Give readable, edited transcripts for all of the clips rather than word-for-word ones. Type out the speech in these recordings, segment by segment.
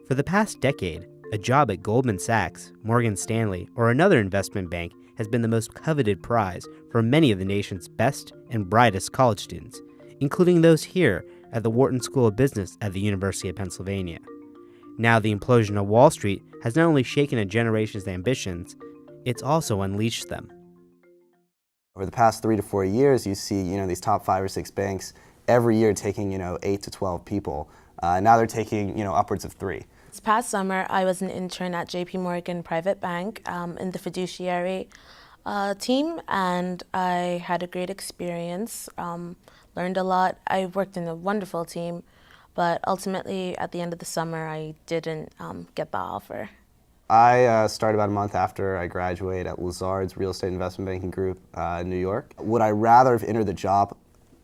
For the past decade, a job at Goldman Sachs, Morgan Stanley, or another investment bank has been the most coveted prize for many of the nation's best and brightest college students, including those here at the Wharton School of Business at the University of Pennsylvania. Now the implosion of Wall Street has not only shaken a generation's ambitions, it's also unleashed them. Over the past 3 to 4 years, you see, these top 5 or 6 banks every year taking, 8 to 12 people. Now they're taking, upwards of 3. This past summer, I was an intern at JP Morgan Private Bank in the fiduciary team, and I had a great experience, learned a lot. I worked in a wonderful team, but ultimately, at the end of the summer, I didn't get the offer. I started about a month after I graduated at Lazard's Real Estate Investment Banking Group in New York. Would I rather have entered the job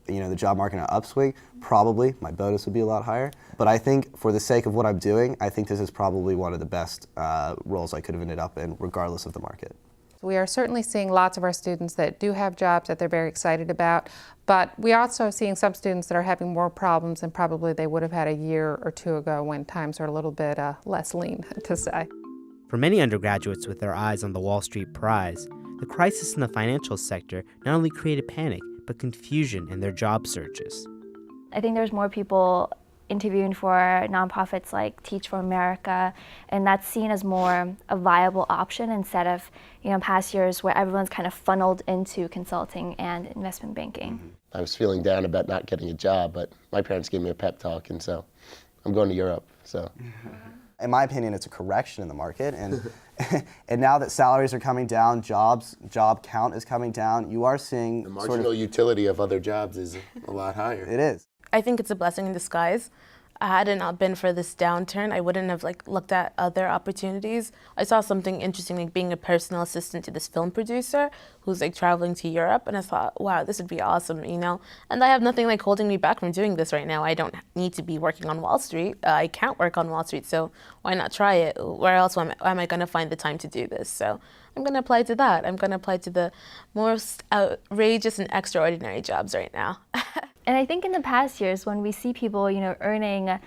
market in an upswing? Probably. My bonus would be a lot higher. But I think for the sake of what I'm doing, I think this is probably one of the best roles I could have ended up in, regardless of the market. We are certainly seeing lots of our students that do have jobs that they're very excited about, but we also are seeing some students that are having more problems than probably they would have had a year or two ago when times are a little bit less lean, to say. For many undergraduates with their eyes on the Wall Street prize, the crisis in the financial sector not only created panic, but confusion in their job searches. I think there's more people interviewing for nonprofits like Teach for America, and that's seen as more a viable option instead of past years where everyone's kind of funneled into consulting and investment banking. I was feeling down about not getting a job, but my parents gave me a pep talk, and so I'm going to Europe. So, in my opinion, it's a correction in the market, and and now that salaries are coming down, job count is coming down, you are seeing the marginal utility of other jobs is a lot higher. It is. I think it's a blessing in disguise. Had it not been for this downturn, I wouldn't have looked at other opportunities. I saw something interesting, like being a personal assistant to this film producer who's traveling to Europe, and I thought, wow, this would be awesome, And I have nothing holding me back from doing this right now. I don't need to be working on Wall Street. I can't work on Wall Street, so why not try it? Where else am I going to find the time to do this? So I'm going to apply to that. I'm going to apply to the most outrageous and extraordinary jobs right now. And I think in the past years, when we see people, earning,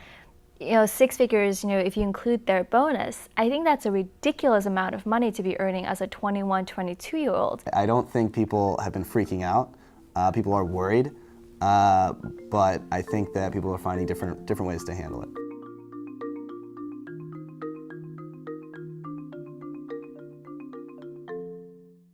6 figures, if you include their bonus, I think that's a ridiculous amount of money to be earning as a 21, 22-year-old. I don't think people have been freaking out. People are worried, but I think that people are finding different ways to handle it.